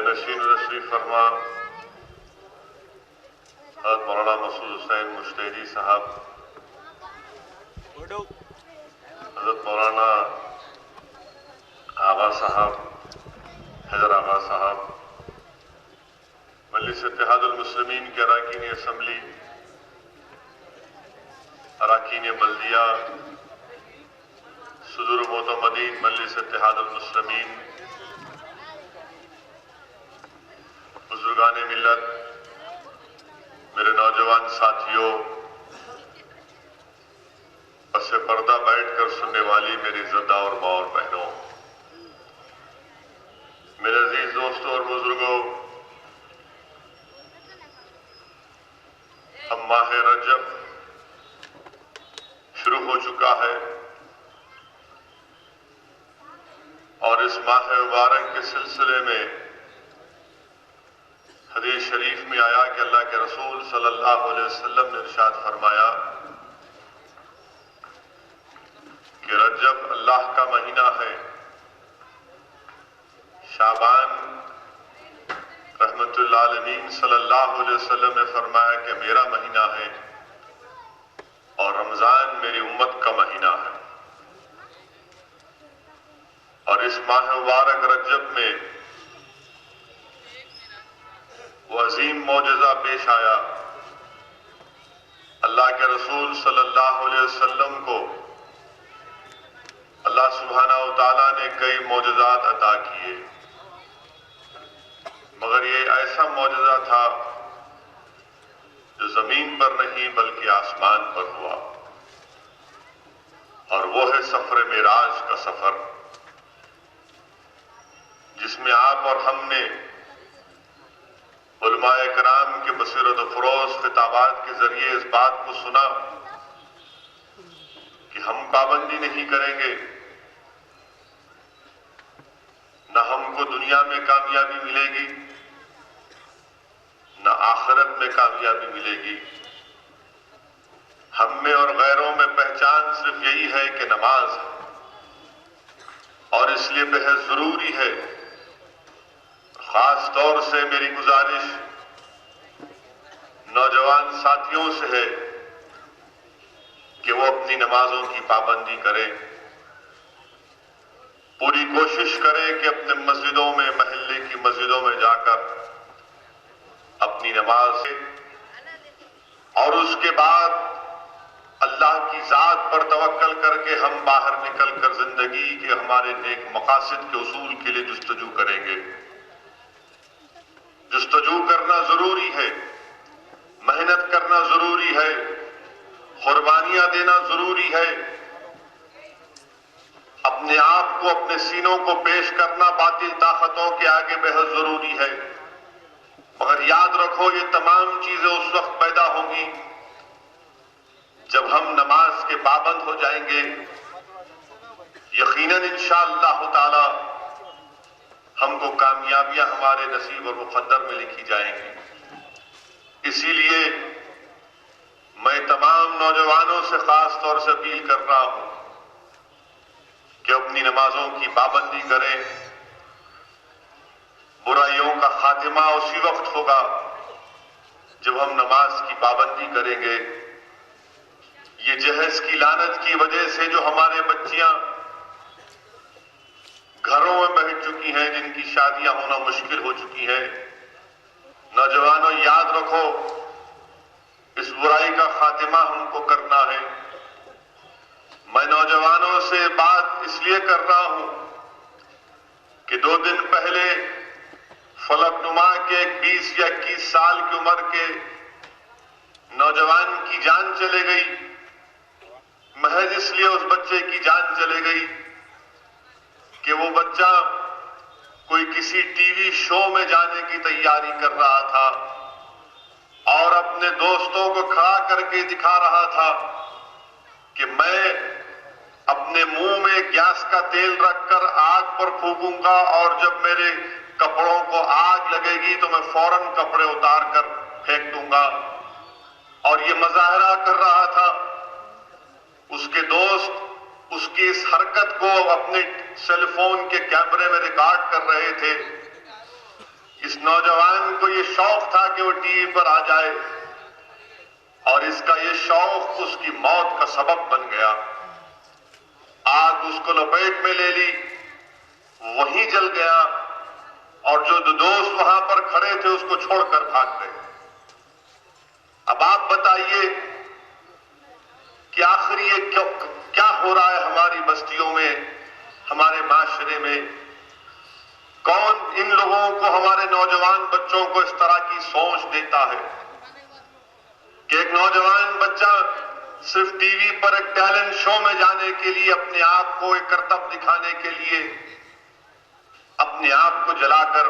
نشین تشریف فرما حضرت مولانا مسعود حسین مشتیری صاحب، حضرت مولانا آغا صاحب، حیدر آغا صاحب، مجلس اتحاد المسلمین کے اراکین اسمبلی، اراکین بلدیہ، صدور معتمدین مجلس اتحاد المسلمین، بزرگان ملت، میرے نوجوان ساتھیوں، پس پردہ بیٹھ کر سننے والی میری عزتدار اور ماں اور بہنوں، میرے عزیز دوستوں اور بزرگوں، اب ماہ رجب شروع ہو چکا ہے اور اس ماہ مبارک کے سلسلے میں حدیث شریف میں آیا کہ اللہ کے رسول صلی اللہ علیہ وسلم نے ارشاد فرمایا کہ رجب اللہ کا مہینہ ہے، شعبان رحمت اللہ علیہ صلی اللہ علیہ وسلم نے فرمایا کہ میرا مہینہ ہے، اور رمضان میری امت کا مہینہ ہے۔ اور اس ماہ مبارک رجب میں وہ عظیم معجزہ پیش آیا، اللہ کے رسول صلی اللہ علیہ وسلم کو اللہ سبحانہ و تعالیٰ نے کئی معجزات عطا کیے، مگر یہ ایسا معجزہ تھا جو زمین پر نہیں بلکہ آسمان پر ہوا، اور وہ ہے سفر معراج کا سفر، جس میں آپ اور ہم نے علماء کرام کے بصیرت و فروز خطابات کے ذریعے اس بات کو سنا کہ ہم پابندی نہیں کریں گے، نہ ہم کو دنیا میں کامیابی ملے گی نہ آخرت میں کامیابی ملے گی۔ ہم میں اور غیروں میں پہچان صرف یہی ہے کہ نماز ہے، اور اس لیے بہت ضروری ہے، خاص طور سے میری گزارش نوجوان ساتھیوں سے ہے کہ وہ اپنی نمازوں کی پابندی کریں، پوری کوشش کریں کہ اپنے مسجدوں میں، محلے کی مسجدوں میں جا کر اپنی نماز سے، اور اس کے بعد اللہ کی ذات پر توکل کر کے ہم باہر نکل کر زندگی کے ہمارے نیک مقاصد کے حصول کے لیے جستجو کریں گے۔ جستجو کرنا ضروری ہے، محنت کرنا ضروری ہے، قربانیاں دینا ضروری ہے، اپنے آپ کو، اپنے سینوں کو پیش کرنا باطل طاقتوں کے آگے بہت ضروری ہے، مگر یاد رکھو یہ تمام چیزیں اس وقت پیدا ہوں گی جب ہم نماز کے پابند ہو جائیں گے۔ یقیناً انشاءاللہ تعالی ہم کو کامیابیاں ہمارے نصیب اور مقدر میں لکھی جائیں گی۔ اسی لیے میں تمام نوجوانوں سے خاص طور سے اپیل کر رہا ہوں کہ اپنی نمازوں کی پابندی کریں۔ برائیوں کا خاتمہ اسی وقت ہوگا جب ہم نماز کی پابندی کریں گے۔ یہ جہیز کی لعنت کی وجہ سے جو ہمارے بچیاں گھروں میں بیٹھ چکی ہیں، جن کی شادیاں ہونا مشکل ہو چکی ہیں، نوجوانوں یاد رکھو اس برائی کا خاتمہ ہم کو کرنا ہے۔ میں نوجوانوں سے بات اس لیے کر رہا ہوں کہ 2 دن پہلے فلک نما کے 20 یا 21 سال کی عمر کے نوجوان کی جان چلے گئی، محض اس لیے اس بچے کی جان چلے گئی کہ وہ بچہ کوئی کسی ٹی وی شو میں جانے کی تیاری کر رہا تھا اور اپنے دوستوں کو کھڑا کر کے دکھا رہا تھا کہ میں اپنے منہ میں گیس کا تیل رکھ کر آگ پر پھونکوں گا، اور جب میرے کپڑوں کو آگ لگے گی تو میں فوراً کپڑے اتار کر پھینک دوں گا، اور یہ مظاہرہ کر رہا تھا۔ اس کے دوست اس کی اس حرکت کو اپنے سیل فون کے کیمرے میں ریکارڈ کر رہے تھے، نوجوان کو یہ شوق تھا کہ وہ ٹی وی پر آ جائے، اور اس کا یہ شوق اس کی موت کا سبب بن گیا۔ آگ اس کو لپیٹ میں لے لی، وہیں جل گیا، اور جو دو دوست وہاں پر کھڑے تھے اس کو چھوڑ کر بھاگ گئے۔ اب آپ بتائیے کہ آخر یہ کیا ہو رہا ہے ہماری بستیوں میں، ہمارے معاشرے میں؟ کون ان لوگوں کو، ہمارے نوجوان بچوں کو اس طرح کی سوچ دیتا ہے کہ ایک نوجوان بچہ صرف ٹی وی پر ایک ٹیلنٹ شو میں جانے کے لیے، اپنے آپ کو ایک کرتب دکھانے کے لیے اپنے آپ کو جلا کر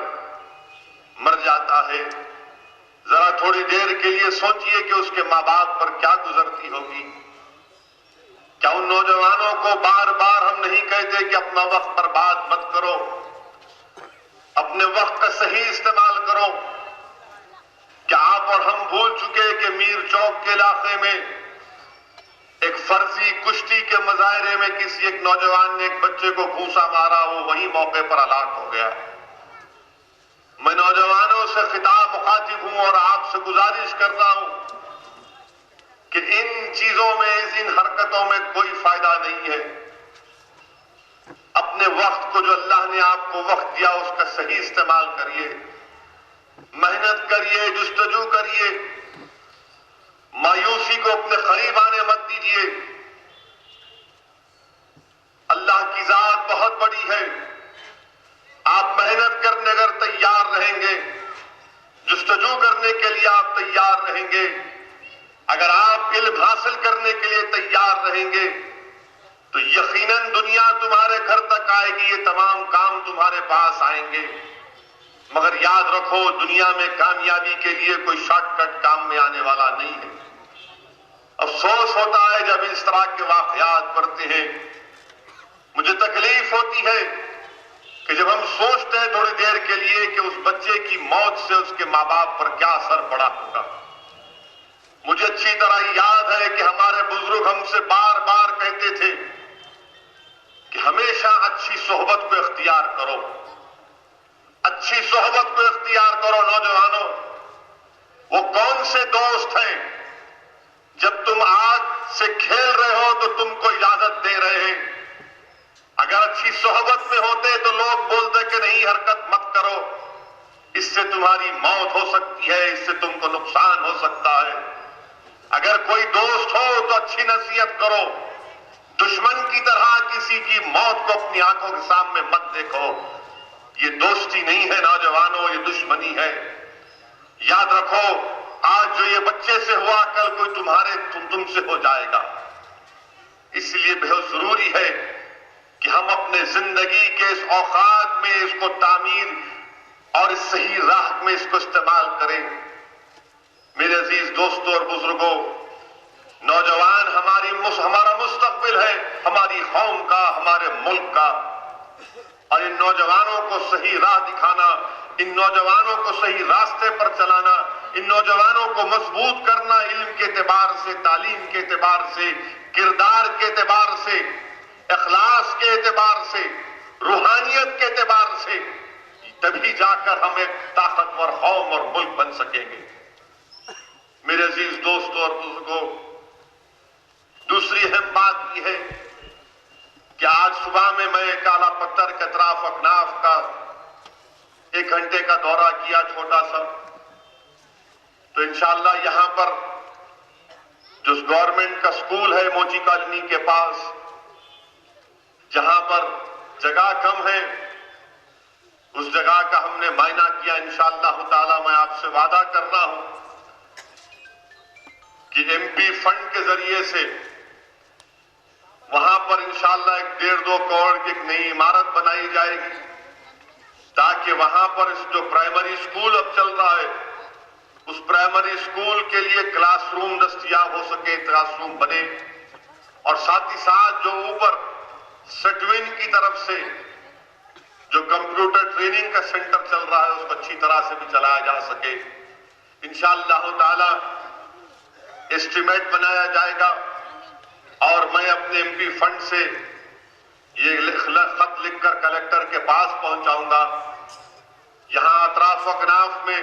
مر جاتا ہے؟ ذرا تھوڑی دیر کے لیے سوچئے کہ اس کے ماں باپ پر کیا گزرتی ہوگی۔ کیا ان نوجوانوں کو بار بار ہم نہیں کہتے کہ اپنا وقت برباد مت کرو، اپنے وقت کا صحیح استعمال کرو؟ کیا آپ اور ہم بھول چکے کہ میر چوک کے علاقے میں ایک فرضی کشتی کے مظاہرے میں کسی ایک نوجوان نے ایک بچے کو گھونسا مارا، وہ وہی موقع پر ہلاک ہو گیا؟ میں نوجوانوں سے خطاب مخاطب ہوں اور آپ سے گزارش کرتا ہوں کہ ان چیزوں میں، ان حرکتوں میں کوئی فائدہ نہیں ہے۔ اپنے وقت کو، جو اللہ نے آپ کو وقت دیا، اس کا صحیح استعمال کریے، محنت کریے، جستجو کریے، مایوسی کو اپنے قریب آنے مت دیجیے۔ اللہ کی ذات بہت بڑی ہے، آپ محنت کرنے اگر تیار رہیں گے، جستجو کرنے کے لیے آپ تیار رہیں گے، اگر آپ علم حاصل کرنے کے لیے تیار رہیں گے، تو یقیناً دنیا تمہارے گھر تک آئے گی، یہ تمام کام تمہارے پاس آئیں گے۔ مگر یاد رکھو، دنیا میں کامیابی کے لیے کوئی شارٹ کٹ کام میں آنے والا نہیں ہے۔ افسوس ہوتا ہے جب اس طرح کے واقعات پڑھتے ہیں، مجھے تکلیف ہوتی ہے کہ جب ہم سوچتے ہیں تھوڑی دیر کے لیے کہ اس بچے کی موت سے اس کے ماں باپ پر کیا اثر پڑا ہوگا۔ مجھے اچھی طرح یاد ہے کہ ہمارے بزرگ ہم سے بار بار کہتے تھے کہ ہمیشہ اچھی صحبت کو اختیار کرو، اچھی صحبت کو اختیار کرو۔ نوجوانوں، وہ کون سے دوست ہیں جب تم آگ سے کھیل رہے ہو تو تم کو اجازت دے رہے ہیں؟ اگر اچھی صحبت میں ہوتے تو لوگ بولتے کہ نہیں، حرکت مت کرو، اس سے تمہاری موت ہو سکتی ہے، اس سے تم کو نقصان ہو سکتا ہے۔ اگر کوئی دوست ہو تو اچھی نصیحت کرو، دشمن کی طرح کسی کی موت کو اپنی آنکھوں کے سامنے مت دیکھو۔ یہ دوستی نہیں ہے نوجوانوں، یہ دشمنی ہے۔ یاد رکھو، آج جو یہ بچے سے ہوا، کل کوئی تم سے ہو جائے گا۔ اس لیے بہت ضروری ہے کہ ہم اپنے زندگی کے اس اوقات میں اس کو تعمیر اور اس صحیح راہ میں اس کو استعمال کریں۔ میرے عزیز دوستوں اور بزرگوں، نوجوان ہمارا مستقبل ہے، ہماری قوم کا، ہمارے ملک کا، اور ان نوجوانوں کو صحیح راہ دکھانا، ان نوجوانوں کو صحیح راستے پر چلانا، ان نوجوانوں کو مضبوط کرنا، علم کے اعتبار سے، تعلیم کے اعتبار سے، کردار کے اعتبار سے، اخلاص کے اعتبار سے، روحانیت کے اعتبار سے، تبھی جا کر ہم ایک طاقتور قوم اور ملک بن سکیں گے۔ میرے عزیز دوستوں اور بزرگوں، دوسری اہم بات یہ ہے کہ آج صبح میں کالا پتھر کے اطراف اکناف کا 1 گھنٹے کا دورہ کیا، چھوٹا سا، تو انشاءاللہ یہاں پر جو گورنمنٹ کا سکول ہے موچی کالونی کے پاس، جہاں پر جگہ کم ہے، اس جگہ کا ہم نے معائنہ کیا۔ انشاءاللہ تعالی میں آپ سے وعدہ کر رہا ہوں کہ ایم پی فنڈ کے ذریعے سے وہاں پر انشاءاللہ 1.5-2 کروڑ کی ایک نئی عمارت بنائی جائے گی، تاکہ وہاں پر اس جو پرائمری اسکول اب چل رہا ہے، اس پرائمری اسکول کے لیے کلاس روم دستیاب ہو سکے، کلاس روم بنے، اور ساتھ ہی ساتھ جو اوپر سٹوین کی طرف سے جو کمپیوٹر ٹریننگ کا سینٹر چل رہا ہے، اس کو اچھی طرح سے بھی چلایا جا سکے۔ انشاءاللہ تعالی اسٹیمیٹ بنایا جائے گا، اور میں اپنے ایم پی فنڈ سے یہ خط لکھ کر کلیکٹر کے پاس پہنچاؤں گا۔ یہاں اطراف اطراف و اکناف میں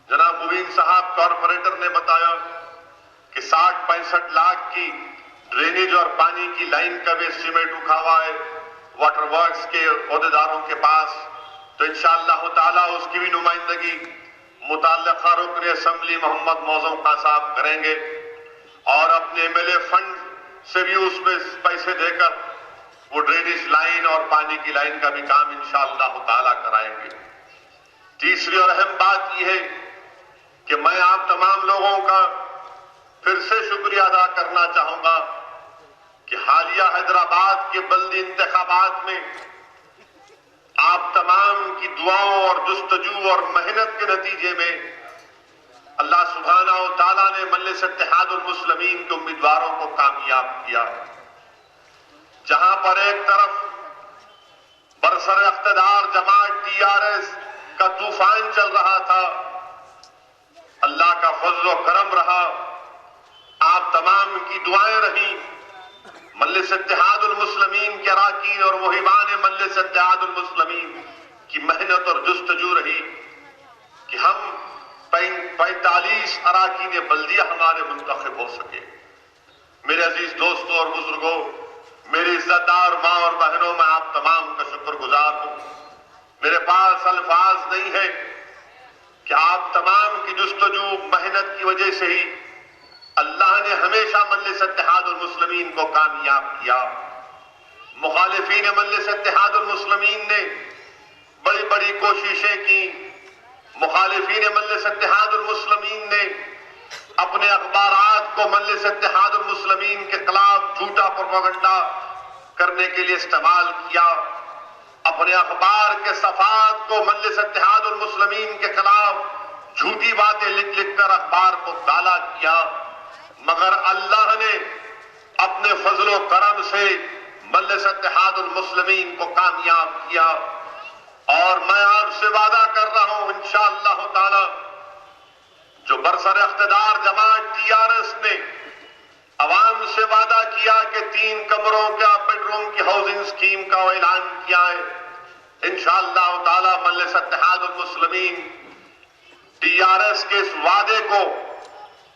جناب مبین صاحب کارپوریٹر نے بتایا کہ 60-65 لاکھ کی ڈرینیج اور پانی کی لائن کا بھی اسٹیمیٹ اٹھا ہوا ہے واٹر ورکس کے عہدیداروں کے پاس. تو انشاءاللہ تعالی اس کی بھی نمائندگی متعلقہ رکن اسمبلی محمد موزم خان صاحب کریں گے اور اپنے MLA فنڈ سے بھی اس میں پیسے دے کر وہ ڈرینیج لائن اور پانی کی لائن کا بھی کام انشاءاللہ تعالی کرائیں گے. تیسری اور اہم بات یہ ہے کہ میں آپ تمام لوگوں کا پھر سے شکریہ ادا کرنا چاہوں گا کہ حالیہ حیدرآباد کے بلدی انتخابات میں آپ تمام کی دعاؤں اور جستجو اور محنت کے نتیجے میں اللہ سبحانہ و تعالیٰ نے مجلس اتحاد المسلمین کے امیدواروں کو کامیاب کیا. جہاں پر ایک طرف برسر اقتدار جماعت TRS کا طوفان چل رہا تھا، اللہ کا فضل و کرم رہا، آپ تمام کی دعائیں رہیں، مجلس اتحاد المسلمین کے اراکین اور محبان مجلس اتحاد المسلمین کی محنت اور جستجو رہی کہ ہم 45 اراکین بلدیہ ہمارے منتخب ہو سکے. میرے عزیز دوستوں اور بزرگوں، میری عزت دار ماں اور بہنوں، میں آپ تمام کا شکر گزار ہوں. میرے پاس الفاظ نہیں ہے کہ آپ تمام کی جستجو محنت کی وجہ سے ہی اللہ نے ہمیشہ مجلس اتحاد المسلمین کو کامیاب کیا. مخالفین مجلس اتحاد المسلمین نے بڑی بڑی کوششیں کی، مخالفین مجلس اتحاد المسلمین نے اپنے اخبارات کو مجلس اتحاد المسلمین کے خلاف جھوٹا پروپیگنڈا کرنے کے لیے استعمال کیا، اپنے اخبار کے صفحات کو مجلس اتحاد المسلمین کے خلاف جھوٹی باتیں لکھ لکھ کر اخبار کو کالا کیا. مگر اللہ نے اپنے فضل و کرم سے مجلس اتحاد المسلمین کو کامیاب کیا. اور میں آپ سے وعدہ کر رہا ہوں انشاءاللہ تعالی جو برسر اقتدار جماعت TRS نے عوام سے وعدہ کیا کہ 3 کمروں کا بیڈ روم کی ہاؤسنگ اسکیم کا اعلان کیا ہے، انشاءاللہ تعالی مجلس اتحاد المسلمین TRS کے اس وعدے کو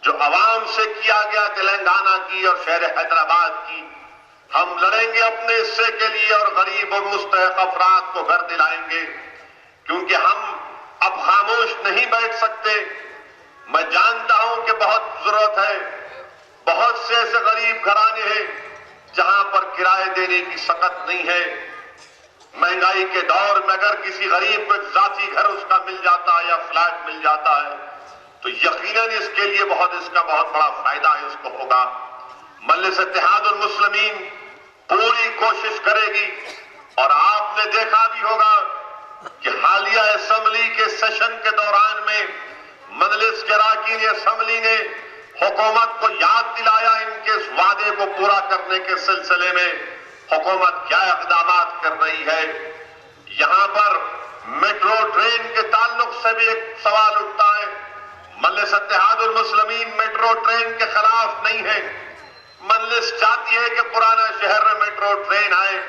جو عوام سے کیا گیا تلنگانہ کی اور شہر حیدرآباد کی، ہم لڑیں گے اپنے حصے کے لیے اور غریب اور مستحق افراد کو گھر دلائیں گے، کیونکہ ہم اب خاموش نہیں بیٹھ سکتے. میں جانتا ہوں کہ بہت ضرورت ہے، بہت سے ایسے غریب گھرانے ہیں جہاں پر کرائے دینے کی سخت نہیں ہے. مہنگائی کے دور میں اگر کسی غریب کو ذاتی گھر اس کا مل جاتا ہے یا فلیٹ مل جاتا ہے تو یقیناً اس کے لیے اس کا بہت بڑا فائدہ ہے اس کو ہوگا. مجلس اتحاد المسلمین پوری کوشش کرے گی اور آپ نے دیکھا بھی ہوگا کہ حالیہ اسمبلی کے سیشن کے دوران میں مجلس کے اراکین اسمبلی نے حکومت کو یاد دلایا ان کے اس وعدے کو پورا کرنے کے سلسلے میں حکومت کیا اقدامات کر رہی ہے. یہاں پر میٹرو ٹرین کے تعلق سے بھی ایک سوال اٹھتا ہے. مجلس اتحاد المسلمین میٹرو ٹرین کے خلاف نہیں ہے، مجلس چاہتی ہے کہ پرانا شہر میں میٹرو ٹرین آئے.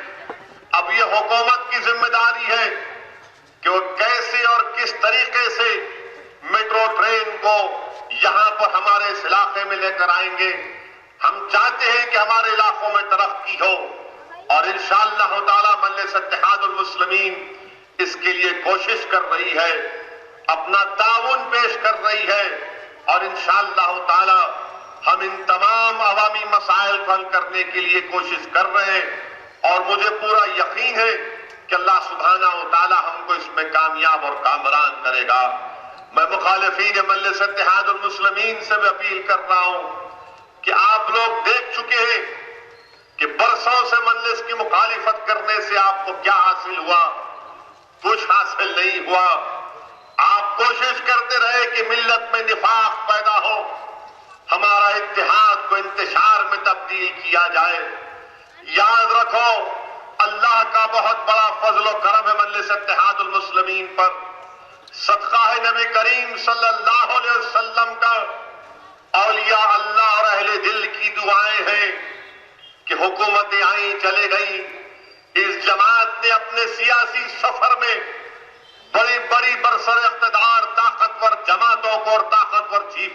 اب یہ حکومت کی ذمہ داری ہے کہ وہ کیسے اور کس طریقے سے میٹرو ٹرین کو یہاں پر ہمارے اس علاقے میں لے کر آئیں گے. ہم چاہتے ہیں کہ ہمارے علاقوں میں ترقی ہو اور انشاءاللہ تعالی مجلس اتحاد المسلمین اس کے لیے کوشش کر رہی ہے، اپنا تعاون پیش کر رہی ہے اور انشاءاللہ تعالی ہم ان تمام عوامی مسائل کو حل کرنے کے لیے کوشش کر رہے ہیں اور مجھے پورا یقین ہے کہ اللہ سبحانہ و تعالی ہم کو اس میں کامیاب اور کامران کرے گا. میں مخالفین مجلس اتحاد المسلمین سے بھی اپیل کر رہا ہوں کہ آپ لوگ دیکھ چکے ہیں کہ برسوں سے مجلس کی مخالفت کرنے سے آپ کو کیا حاصل ہوا، کچھ حاصل نہیں ہوا. آپ کوشش کرتے رہے کہ ملت میں نفاق پیدا ہو، ہمارا اتحاد کو انتشار میں تبدیل کیا جائے. یاد رکھو اللہ کا بہت بڑا فضل و کرم ہے مجلس اتحاد المسلمین پر. صدقہ ہے نبی کریم صلی اللہ علیہ وسلم کا، اولیاء اللہ اور اہل دل کی دعائیں ہیں کہ حکومتیں آئیں چلے گئیں، اس جماعت نے اپنے سیاسی سفر میں بڑی بڑی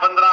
15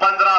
15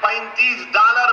$35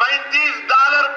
$35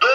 2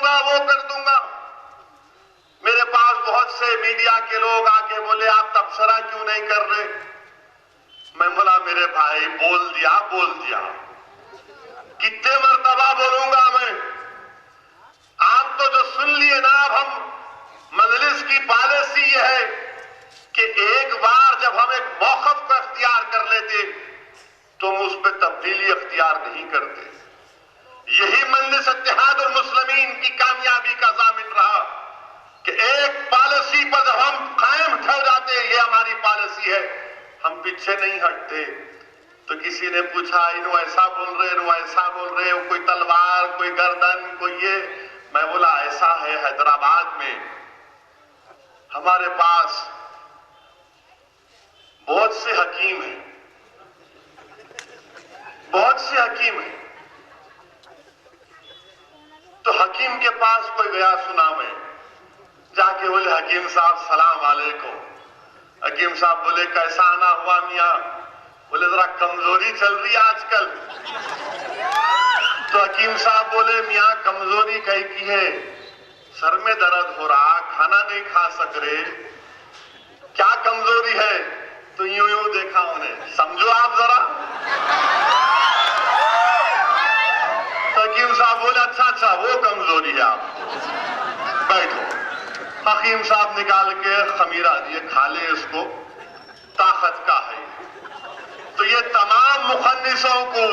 دوں گا وہ کر دوں گا. میرے پاس بہت سے میڈیا کے لوگ آ کے بولے آپ تبصرہ کیوں نہیں کر رہے؟ میں بولا میرے بھائی بول دیا. کتنے مرتبہ بولوں گا میں؟ آپ تو جو سن لیے نا. اب ہم مجلس کی پالیسی یہ ہے کہ ایک بار جب ہم ایک موقف کو اختیار کر لیتے تو ہم اس پہ تبدیلی اختیار نہیں کرتے. یہی مجلس اتحاد المسلمین کی کامیابی کا ضامن رہا کہ ایک پالیسی پر جب ہم قائم ٹھہر جاتے یہ ہماری پالیسی ہے، ہم پیچھے نہیں ہٹتے. تو کسی نے پوچھا انہوں ایسا بول رہے کوئی تلوار، کوئی گردن، کوئی یہ. میں بولا ایسا ہے حیدرآباد میں ہمارے پاس بہت سے حکیم ہیں. تو حکیم کے پاس کوئی گیا سنا میں، جا کے بولے حکیم صاحب سلام علیکم. حکیم صاحب بولے کیسا آنا ہوا میاں؟ بولے ذرا کمزوری چل رہی آج کل. تو حکیم صاحب بولے میاں کمزوری کہیں کی ہے؟ سر میں درد ہو رہا، کھانا نہیں کھا سک رہے، کیا کمزوری ہے؟ تو یوں دیکھا انہیں. سمجھو آپ ذرا. تو حکیم صاحب بولے اچھا وہ کمزوری ہے آپ کو، بیٹھو. حکیم صاحب نکال کے خمیرہ دیے، کھا لے اس کو، طاقت کا ہے. تو یہ تمام مخنثوں کو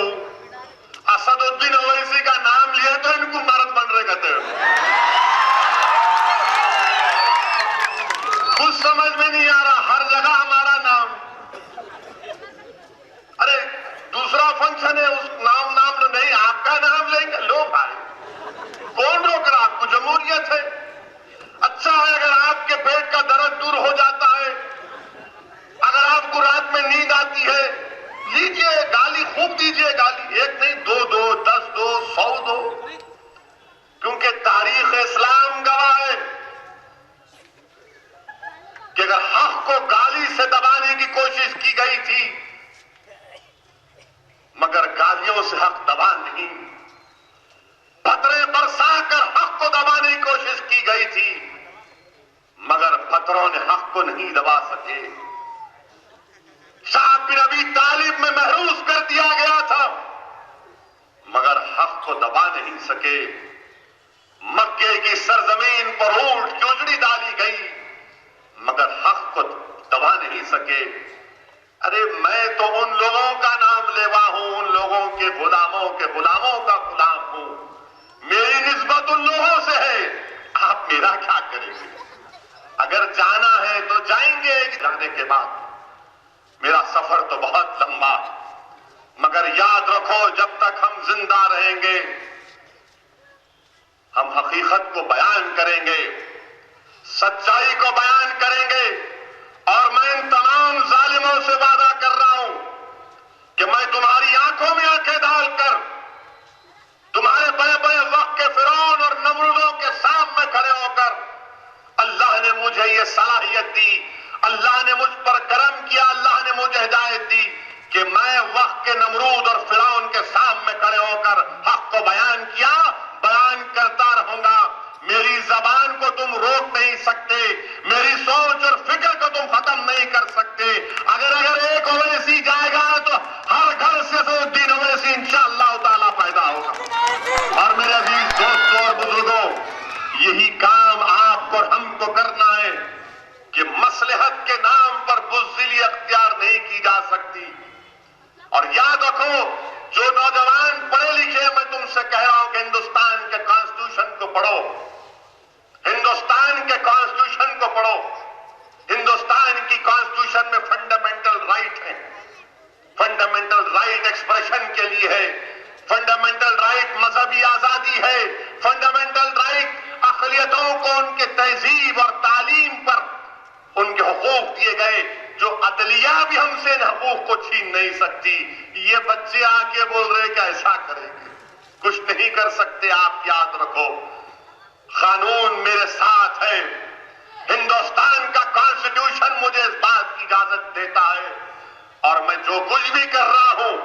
اسد الدین اویسی کا نام لیا تو ان کو مرد بن رہے کہتے ہیں. کچھ سمجھ میں نہیں آ رہا، ہر جگہ ہمارا نام. ارے دوسرا فنکشن ہے اس نام نہیں، آپ کا نام لیں گے. لو بھائی کون روک رہا آپ کو؟ جمہوریت ہے. اچھا ہے اگر آپ کے پیٹ کا درد دور ہو جاتا ہے، اگر آپ کو رات میں نیند آتی ہے، لیجئے گالی خوب دیجئے. گالی ایک نہیں، دو 10 دو 100 دو. کیونکہ تاریخ اسلام گواہ ہے کہ اگر حق کو گالی سے دبانے کی کوشش کی گئی تھی مگر گالیوں سے حق دبا نہیں. پتھریں برسا کر حق کو دبانے کی کوشش کی گئی تھی مگر پتھروں نے حق کو نہیں دبا سکے. شاہ بن ابی طالب میں محروس کر دیا گیا تھا مگر حق کو دبا نہیں سکے. مکے کی سرزمین پر اونٹ کی اجڑی ڈالی گئی مگر حق کو دبا نہیں سکے. ارے میں تو ان لوگوں کا نام لیوا ہوں، ان لوگوں کے غلاموں کا غلام ہوں. میری نسبت ان لوگوں سے ہے، آپ میرا کیا کریں گے؟ اگر جانا ہے تو جائیں گے. جانے کے بعد میرا سفر تو بہت لمبا، مگر یاد رکھو جب تک ہم زندہ رہیں گے ہم حقیقت کو بیان کریں گے، سچائی کو بیان کریں گے. اور میں ان تمام ظالموں سے وعدہ کر رہا ہوں کہ میں تمہاری آنکھوں میں آنکھیں ڈال کر تمہارے بڑے بڑے وقت کے فرعون اور نمرودوں کے سامنے کھڑے ہو کر، اللہ نے مجھے یہ صلاحیت دی، اللہ نے مجھ پر کرم کیا، اللہ نے مجھے ہدایت دی کہ میں وقت کے نمرود اور فرعون کے سامنے کھڑے ہو کر حق کو بیان کرتا رہوں گا. میری زبان کو تم روک نہیں سکتے، میری سوچ اور فکر کو تم ختم نہیں کر سکتے. اگر ایک اویسی جائے گا تو ہر گھر سے الدین اویسی انشاءاللہ تعالی پیدا ہوگا. اور میرے عزیز دوستوں اور بزرگوں، یہی کام آپ کو اور ہم کو کرنا ہے کہ مصلحت کے نام پر بزدلی اختیار نہیں کی جا سکتی. اور یاد رکھو جو نوجوان پڑھے لکھے، میں تم سے کہہ رہا ہوں کہ ہندوستان کے کانسٹیٹیوشن کو پڑھو، ہندوستان کے کانسٹیٹیوشن کو پڑھو. ہندوستان کی کانسٹیٹیوشن میں فنڈامنٹل رائٹ ہے، فنڈامنٹل رائٹ ایکسپریشن کے لیے ہے، فنڈامنٹل رائٹ مذہبی آزادی ہے، فنڈامنٹل رائٹ اقلیتوں کو ان کے تہذیب اور تعلیم پر ان کے حقوق دیے گئے جو عدلیہ بھی ہم سے ان حقوق کو چھین نہیں سکتی. یہ بچے آ کے بول رہے کہ ایسا کریں گے، کچھ نہیں کر سکتے. آپ یاد رکھو قانون میرے ساتھ ہے، ہندوستان کا کانسٹیٹیوشن مجھے اس بات کی اجازت دیتا ہے اور میں جو کچھ بھی کر رہا ہوں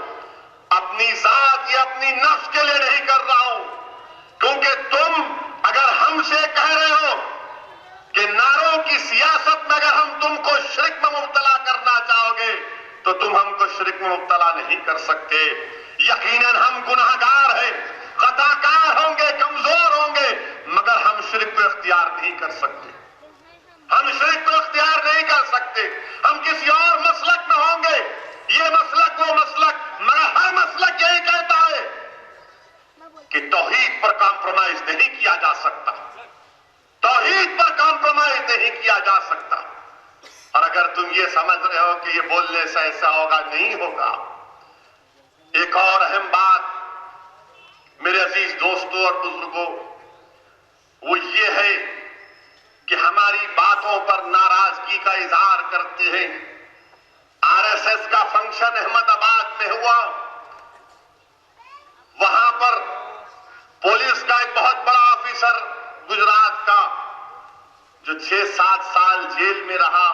اپنی ذات یا اپنی نفس کے لیے نہیں کر رہا ہوں. کیونکہ تم اگر میں مبتلا نہیں کر سکتے. یقیناً ہم گناہگار ہیں, خطاکار ہوں گے, کمزور ہوں گے, مگر ہم شرک کو اختیار نہیں کر سکتے. ہم شرک کو اختیار نہیں کر سکتے. ہم کسی اور مسلک میں ہوں گے, یہ مسلک وہ مسلک, مگر ہر مسلک یہی کہتا ہے کہ توحید پر کمپرومائز نہیں کیا جا سکتا. توحید پر کمپرومائز نہیں کیا جا سکتا. اور اگر تم یہ سمجھ رہے ہو کہ یہ بولنے سے ایسا ہوگا, نہیں ہوگا. ایک اور اہم بات میرے عزیز دوستوں اور بزرگوں, وہ یہ ہے کہ ہماری باتوں پر ناراضگی کا اظہار کرتے ہیں. آر ایس ایس کا فنکشن احمد آباد میں ہوا. وہاں پر پولیس کا ایک بہت بڑا آفیسر گجرات کا, جو 6-7 سال جیل میں رہا,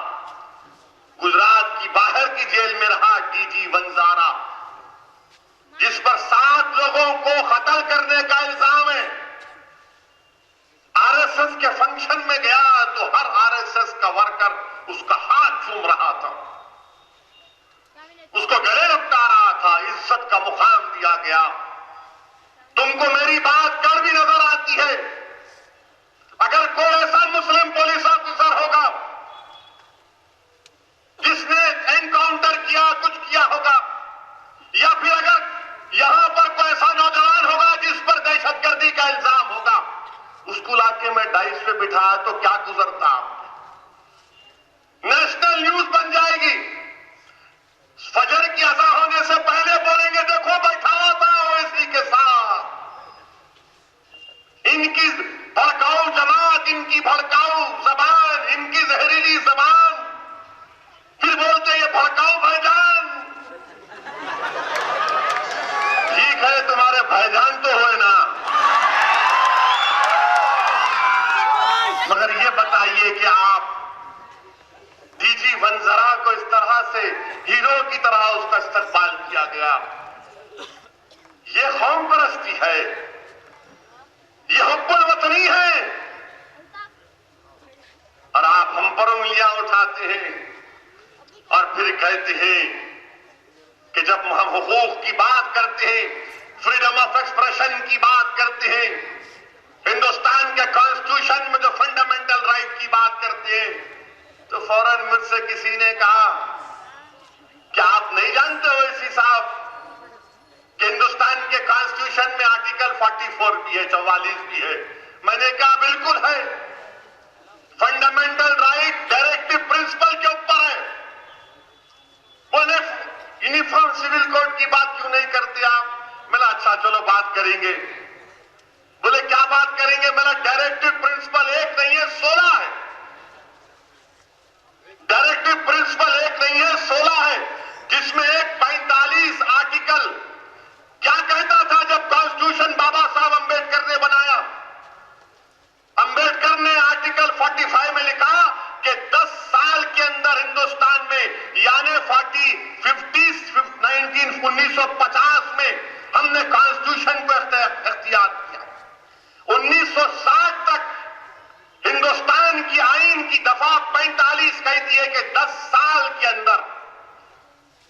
گجرات کی باہر کی جیل میں رہا, ڈی جی ونزارا, جس پر 7 لوگوں کو قتل کرنے کا الزام ہے. آر ایس ایس کے فنکشن میں گیا تو ہر آر ایس ایس کا ورکر اس کا ہاتھ چوم رہا تھا, اس کو گلے لپٹا رہا تھا, عزت کا مقام دیا گیا. تم کو میری بات کڑوی نظر آتی ہے. اگر کوئی ایسا مسلم پولیس آفیسر ہوگا جس نے انکاؤنٹر کیا, کچھ کیا ہوگا, یا پھر اگر یہاں پر کوئی ایسا نوجوان ہوگا جس پر دہشت گردی کا الزام ہوگا, اس کو لا کے میں ڈائس پہ بٹھایا تو کیا گزرتا؟ نیشنل نیوز بن جائے گی. فجر کی اذان ہونے سے پہلے بولیں گے دیکھو بیٹھا ہوا تھا اویسی کے ساتھ. ان کی بھڑکاؤ جماعت, ان کی بھڑکاؤ زبان, ان کی زہریلی زبان, پھر بولتے یہ بھڑکاؤ بھائی جان. ٹھیک ہے, تمہارے بھائی جان تو ہوئے نا, مگر یہ بتائیے کہ آپ ڈی جی ونزرا کو اس طرح سے ہیرو کی طرح اس کا استقبال کیا گیا. یہ قوم پرستی ہے, یہ حب الوطنی ہے, اور آپ ہم پر انگلیاں اٹھاتے ہیں اور پھر کہتے ہیں کہ جب ہم حقوق کی بات کرتے ہیں, فریڈم آف ایکسپریشن کی بات کرتے ہیں, ہندوستان کے کانسٹیٹیوشن میں جو فنڈامنٹل رائٹ کی بات کرتے ہیں, تو فوراً مجھ سے کسی نے کہا کہ آپ نہیں جانتے ہو اسی صاحب کہ ہندوستان کے کانسٹیٹیوشن میں آرٹیکل 44 بھی ہے, 44 بھی ہے. میں نے کہا بالکل ہے. فنڈامنٹل رائٹ ڈائریکٹو پرنسپل کے اوپر ہے. بولے یونیفارم سول کوڈ کی بات کیوں نہیں کرتے آپ؟ میں نے اچھا چلو بات کریں گے. بولے کیا بات کریں گے؟ میں نے ڈائریکٹو پرنسپل ایک نہیں ہے 16 ہے. ڈائریکٹو پرنسپل ایک نہیں ہے 16 ہے, جس میں ایک 45 آرٹیکل کیا کہتا تھا جب کانسٹیٹیوشن بابا صاحب امبیڈکر نے بنایا. امبیڈکر نے آرٹیکل 45 میں لکھا کہ 10 سال کے اندر ہندوستان میں یعنی 1950 میں ہم نے کانسٹیٹیوشن کو اختیار کیا. 1960 تک ہندوستان کی آئین کی دفعہ 45 کہتی ہے کہ 10 سال کے اندر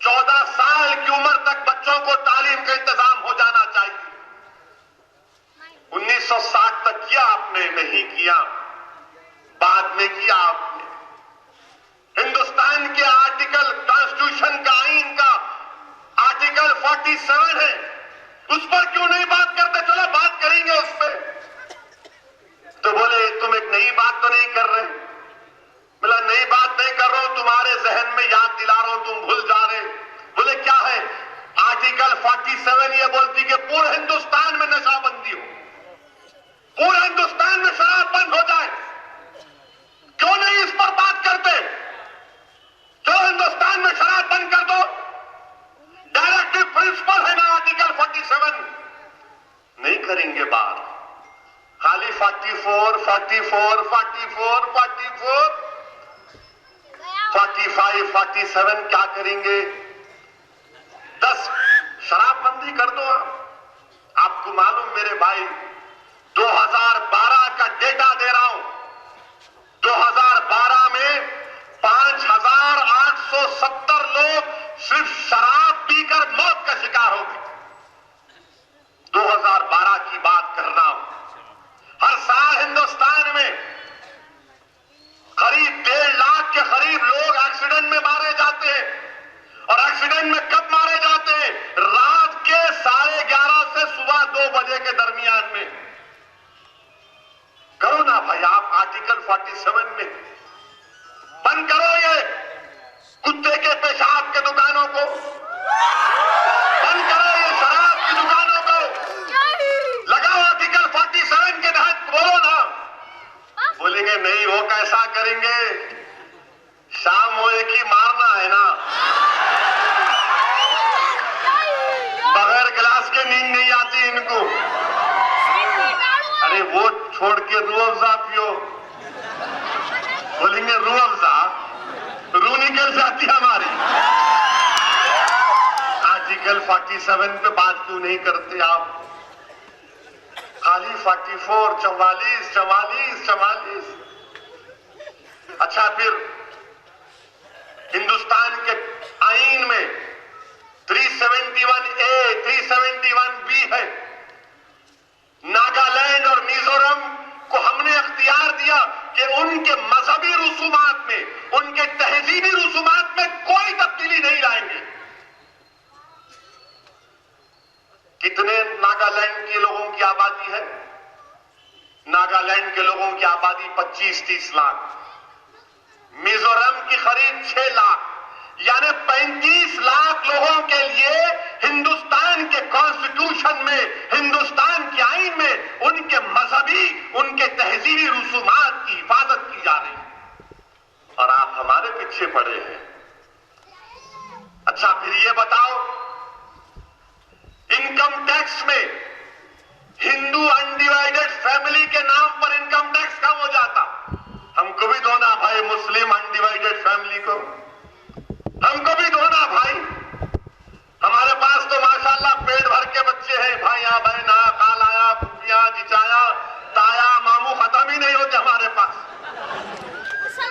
14 سال کی عمر تک بچوں کو تعلیم کا انتظام ہو جانا چاہیے. 1960 تک کیا آپ نے؟ نہیں کیا, بعد میں کیا آپ نے. ہندوستان کے آرٹیکل کانسٹیٹیوشن کا آئین کا آرٹیکل 47 ہے, اس پر کیوں نہیں بات کرتے؟ چلو بات کریں گے اس پہ. تو بولے تم ایک نئی بات تو نہیں کر رہے. بولا نئی بات نہیں کر رہا ہوں, تمہارے ذہن میں یاد دلا رہا ہوں, تم بھول جا رہے. بولے کیا ہے؟ آرٹیکل 47 یہ بولتی کہ پورے ہندوستان میں نشہ بندی ہو, پورے ہندوستان میں شراب بند ہو جائے. کیوں نہیں اس پر بات کرتے؟ جو ہندوستان میں شراب بند کر دو. ڈائریکٹو پرنسپل ہے نا آرٹیکل 47. نہیں کریں گے بات, خالی 44 44 44 44 45 47 کیا کریں گے؟ 10 شراب بندی کر دو. آپ کو معلوم میرے بھائی 2012 کا ڈیٹا دے رہا ہوں, 2012 میں 5870 لوگ صرف شراب پی کر موت کا شکار ہو گئی۔ 2012 کی بات کر رہا ہوں، ہر سال ہندوستان میں قریب 1.5 لاکھ کے قریب لوگ ایکسیڈنٹ میں مارے جاتے ہیں، اور ایکسیڈنٹ میں کب مارے جاتے ہیں؟ رات کے 11:30 سے صبح 2 بجے کے درمیان میں۔ کرو نا بھائی آپ آرٹیکل 47 میں بند کرو یہ کتے کے پیشاب کے دکانوں کو، بند کرو یہ شراب کی دکانوں کو، لگاؤ آرٹیکل 47 کے تحت، بولو نا۔ بولیں گے نہیں وہ کیسا کریں گے، شام ہوئے کی مارنا ہے نا، بغیر گلاس کے نیند نہیں آتی ان کو۔ ارے وہ چھوڑ کے روح افزا پیو، بولیں گے روح افزا، روح نکل جاتی ہماری۔ آرٹیکل 47 پہ بات کیوں نہیں کرتے آپ؟ خالی 44، 44۔ اچھا پھر ہندوستان کے آئین میں 371A 371B ہے، ناگالینڈ اور میزورم کو ہم نے اختیار دیا کہ ان کے مذہبی رسومات میں، ان کے تہذیبی رسومات میں کوئی تبدیلی نہیں لائیں گے۔ کتنے ناگالینڈ کے لوگوں کی آبادی ہے؟ ناگالینڈ کے لوگوں کی آبادی 25-30 لاکھ، میزورم کی قریب 6 لاکھ، یعنی 35 لاکھ لوگوں کے لیے ہندوستان کے کانسٹیٹیوشن میں، ہندوستان کے آئین میں ان کے مذہبی، ان کے تہذیبی رسومات کی حفاظت کی جا رہی ہے، اور آپ ہمارے پیچھے پڑے ہیں۔ اچھا پھر یہ بتاؤ، انکم ٹیکس میں ہندو انڈیوائیڈڈ فیملی کے نام پر انکم ٹیکس کم ہو جاتا، ہم کو بھی دو نا بھائی، مسلم انڈیوائیڈڈ فیملی کو ہم کو بھی دو نا بھائی۔ ہمارے پاس تو ماشاءاللہ پیٹ بھر کے بچے ہیں، بھائیاں بہنا، خال آیا، پھوپھیاں، جچایا، تایا، ماموں ختم ہی نہیں ہوتے ہمارے پاس،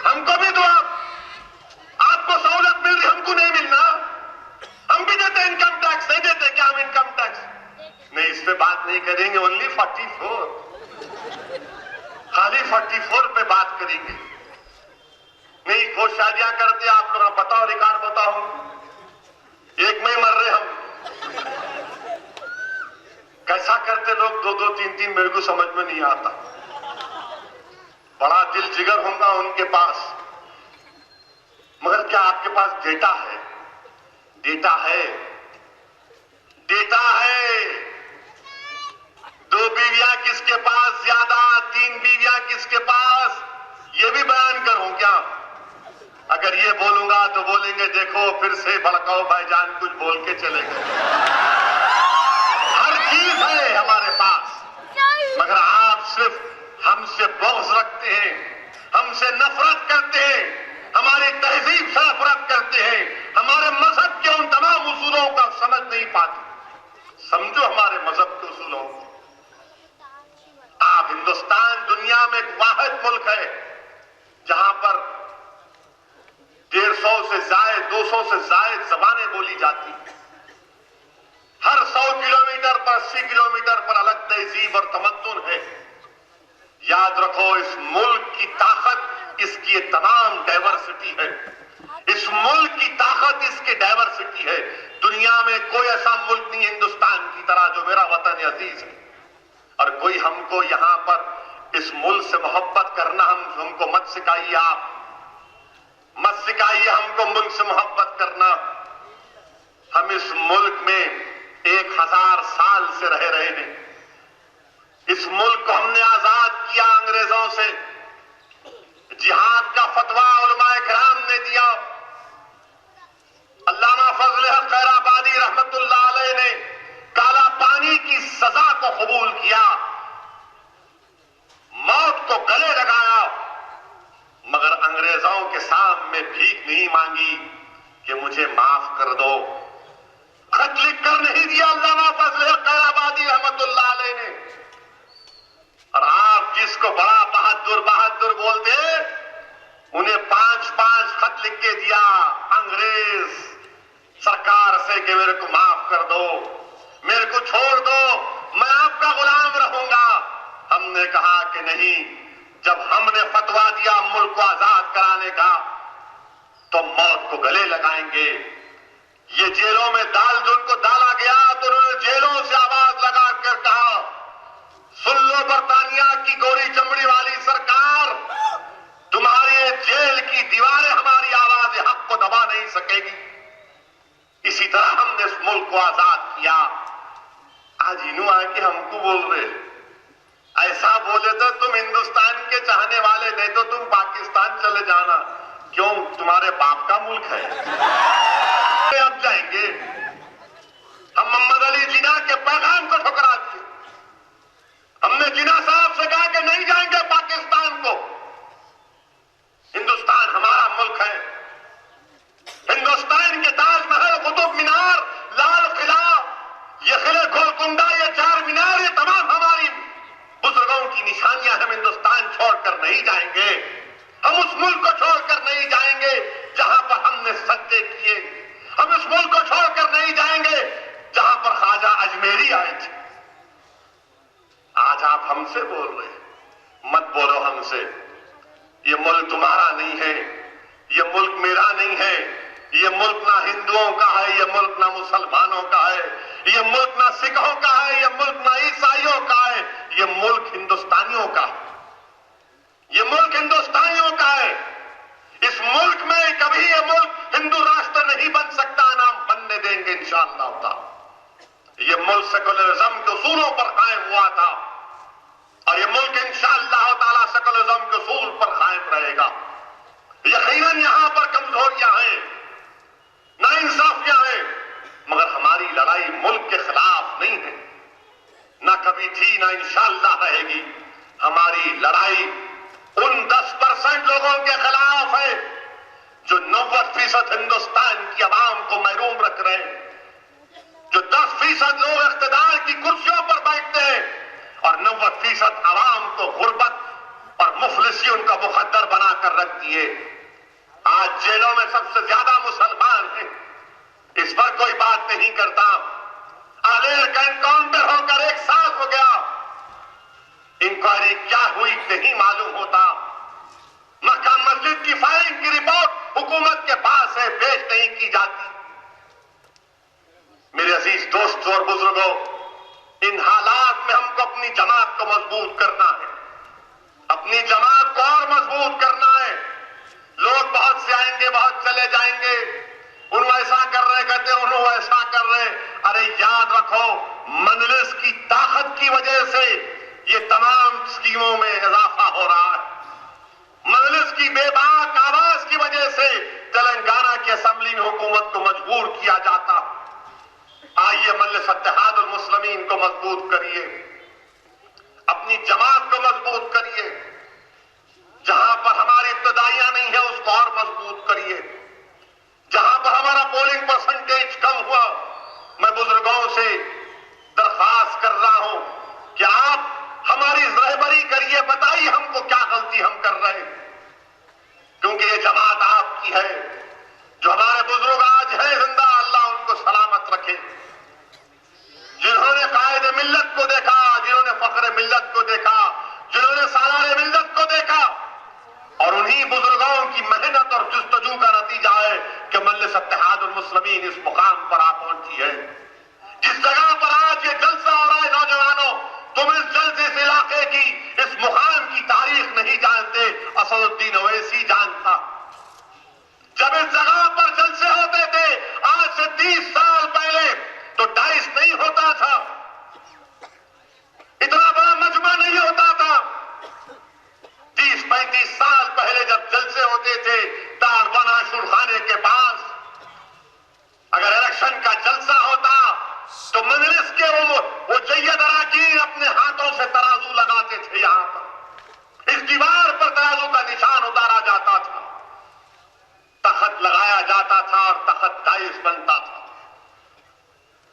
ہم کو بھی دو۔ آپ کو سہولت مل رہی، ہم کو نہیں ملنا؟ ہم بھی دیتے انکم ٹیکس، نہیں دیتے کیا ہم انکم ٹیکس؟ نہیں، اس پہ بات نہیں کریں گے، اونلی 44، خالی 44 پہ بات کریں گے۔ نہیں وہ شادیاں کرتے آپ لوگ، بتاؤ ریکارڈ بتاؤ، ایک میں مر رہے ہم، کیسا کرتے لوگ 2-2 3-3، میرے کو سمجھ میں نہیں آتا۔ بڑا دل جگر ہوگا ان کے پاس، مگر کیا آپ کے پاس ڈیٹا ہے؟ ڈیٹا ہے، ڈیٹا ہے۔ 2 بیویاں کس کے پاس زیادہ، 3 بیویاں کس کے پاس، یہ بھی بیان کروں کیا؟ اگر یہ بولوں گا تو بولیں گے دیکھو پھر سے بھڑکاؤ بھائی جان، کچھ بول کے چلے گئے۔ ہر چیز ہے ہمارے پاس، مگر آپ صرف ہم سے بغض رکھتے ہیں، ہم سے نفرت کرتے ہیں، ہماری تہذیب سے نفرت کرتے ہیں، ہمارے مذہب کے ان تمام اصولوں کا سمجھ نہیں پاتے۔ سمجھو ہمارے مذہب کے اصولوں کو۔ آپ ہندوستان دنیا میں ایک واحد ملک ہے جہاں پر 150 سے زائد، 200 سے زائد زبانیں بولی جاتی ہیں۔ ہر 100 کلومیٹر پر، 80 کلومیٹر پر الگ تہذیب اور تمدن ہے۔ یاد رکھو اس ملک کی طاقت اس کی یہ تمام ڈائیورسٹی ہے، اس ملک کی طاقت اس کی ڈائیورسٹی ہے۔ دنیا میں کوئی ایسا ملک نہیں ہندوستان کی طرح جو میرا وطن عزیز ہے، اور کوئی ہم کو یہاں پر اس ملک سے محبت کرنا ہم کو مت سکھائیے، آپ مت سکھائیے ہم کو ملک سے محبت کرنا۔ ہم اس ملک میں 1000 سال سے رہ رہے ہیں، اس ملک کو ہم نے آزاد کیا انگریزوں سے، جہاد کا فتویٰ علماء کرام نے دیا، علامہ فضل حق خیرآبادی رحمت اللہ علیہ نے کالا پانی کی سزا کو قبول کیا، موت کو گلے لگایا، مگر انگریزوں کے سامنے بھیک نہیں مانگی کہ مجھے معاف کر دو، خط لکھ کر نہیں دیا علامہ فضل حق خیرآبادی رحمت اللہ جائیں گے. یہ جیلوں میں جن کو ڈالا گیا تو انہوں نے جیلوں سے آواز لگا کر کہا، سن لو برطانیہ کی گوری چمڑی والی سرکار، تمہاری جیل کی دیواریں ہماری آواز حق کو دبا نہیں سکے گی. اسی طرح ہم نے اس ملک کو آزاد کیا. آج انہوں آ کے ہم کو بول رہے، ایسا بولے تو تم ہندوستان کے چاہنے والے نہیں تو تم پاکستان چلے جانا. کیوں؟ تمہارے باپ کا ملک ہے. اب جائیں گے. ہم محمد علی جناح کے پیغام کو ٹھکرا دیے. ہم نے جناح صاحب سے کہا کہ نہیں جائیں گے پاکستان کو. ہندوستان ہمارا ملک ہے. ہندوستان کے تاج محل، قطب مینار، لال قلعہ، یہ قلعہ گولکنڈہ، یہ چار مینار، یہ تمام ہماری بزرگوں کی نشانیاں. ہم ہندوستان چھوڑ کر نہیں جائیں گے. ہم اس ملک کو چھوڑ کر نہیں جائیں گے جہاں پر ہم نے سجدے کیے. ہم اس ملک کو چھوڑ کر نہیں جائیں گے جہاں پر خواجہ اجمیری آئے تھے. آج آپ ہم سے بول رہے ہیں، مت بولو ہم سے. یہ ملک تمہارا نہیں ہے، یہ ملک میرا نہیں ہے. یہ ملک نہ ہندوؤں کا ہے، یہ ملک نہ مسلمانوں کا ہے، یہ ملک نہ سکھوں کا ہے، یہ ملک نہ عیسائیوں کا ہے. یہ ملک ہندوستانیوں کا ہے. یہ ملک ہندوستانیوں کا ہے. اس ملک میں کبھی یہ ملک ہندو راشٹر نہیں بن سکتا، نام بننے دیں گے انشاءاللہ تعالی. یہ ملک سیکولرزم کے اصولوں پر قائم ہوا تھا اور یہ ملک انشاءاللہ تعالی سیکولرزم کے اصول پر قائم رہے گا. یقیناً یہاں پر کمزوریاں ہیں، ناانصافیاں ہیں، مگر ہماری لڑائی ملک کے خلاف نہیں ہے، نہ کبھی تھی، نہ انشاءاللہ رہے گی. ہماری لڑائی ان 10% لوگوں کے خلاف ہے جو 90% ہندوستان کی عوام کو محروم رکھ رہے ہیں. جو 10% لوگ اقتدار کی کرسیوں پر بیٹھتے ہیں اور 90% عوام کو غربت اور مفلسی ان کا مقدر بنا کر رکھ دیے. آج جیلوں میں سب سے زیادہ مسلمان ہیں. اس پر کوئی بات نہیں کرتا. آلیر کا انکاؤنٹر ہو کر 1 سال ہو گیا. انکوائری کیا ہوئی نہیں معلوم ہوتا. مکہ مسجد کی فائرنگ کی رپورٹ حکومت کے پاس ہے، پیش نہیں کی جاتی. میرے عزیز دوستوں اور بزرگوں، ان حالات میں ہم کو اپنی جماعت کو مضبوط کرنا ہے، اپنی جماعت کو اور مضبوط کرنا ہے. لوگ بہت سے آئیں گے، بہت چلے جائیں گے، انہوں ایسا کر رہے کہتے ہیں، انہوں ایسا کر رہے. ارے یاد رکھو، مجلس کی طاقت کی وجہ سے یہ تمام اسکیموں میں اضافہ ہو رہا ہے. مجلس کی بے باک آواز کی وجہ سے تلنگانہ کی اسمبلی میں حکومت کو مجبور کیا جاتا. آئیے مجلس اتحاد المسلمین کو مضبوط کریے، اپنی جماعت کو مضبوط کریے. جہاں پر ہماری ابتدائیاں نہیں ہے اس کو اور مضبوط کریے. جہاں پر ہمارا پولنگ پرسنٹیج کم ہوا، میں بزرگوں سے درخواست کر رہا ہوں کہ آپ ہماری رہبری کریے، بتائیے ہم کو کیا غلطی ہم کر رہے ہیں. کیونکہ یہ جماعت آپ کی ہے. جو ہمارے بزرگ آج ہیں زندہ، اللہ ان کو سلامت رکھے. جنہوں نے قائد ملت کو دیکھا، جنہوں نے فخر ملت کو دیکھا، جنہوں نے سالار ملت کو دیکھا، اور انہی بزرگوں کی محنت اور جستجو کا نتیجہ ہے کہ مجلس اتحاد المسلمین اس مقام پر آ پہنچی ہے. جس جگہ پر آج یہ جلسہ ہو رہا ہے، نوجوانوں، تم اس جلسے اس علاقے کی، اس مقام کی تاریخ نہیں جانتے. اسد الدین اویسی جانتا. جب اس جگہ پر جلسے ہوتے تھے آج سے 30 سال پہلے تو ڈائس نہیں ہوتا تھا، اتنا بڑا مجمع نہیں ہوتا تھا. 30-35 سال پہلے جب جلسے ہوتے تھے داربن عاشور خانے کے پاس، اگر الیکشن کا جلسہ ہوتا تو مجلس کے وہ جید اراکین اپنے ہاتھوں سے ترازو لگاتے تھے. یہاں پر اس دیوار پر ترازو کا نشان اتارا جاتا تھا، تخت لگایا جاتا تھا اور تخت ڈائس بنتا تھا.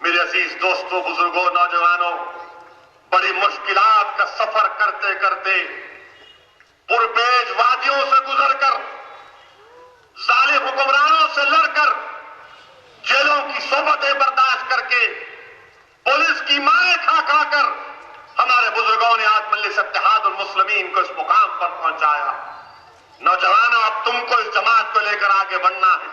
میرے عزیز دوستوں، بزرگوں، نوجوانوں، بڑی مشکلات کا سفر کرتے کرتے، پرپیج وادیوں سے گزر کر، ظالم حکمرانوں سے لڑ کر، جیلوں کی صحبتیں برداشت کر کے، پولیس کی ماریں کھا کھا کر، ہمارے بزرگوں نے آج مجلس اتحاد المسلمین کو اس مقام پر پہنچایا. نوجوانوں، اب تم کو اس جماعت کو لے کر آگے بڑھنا ہے.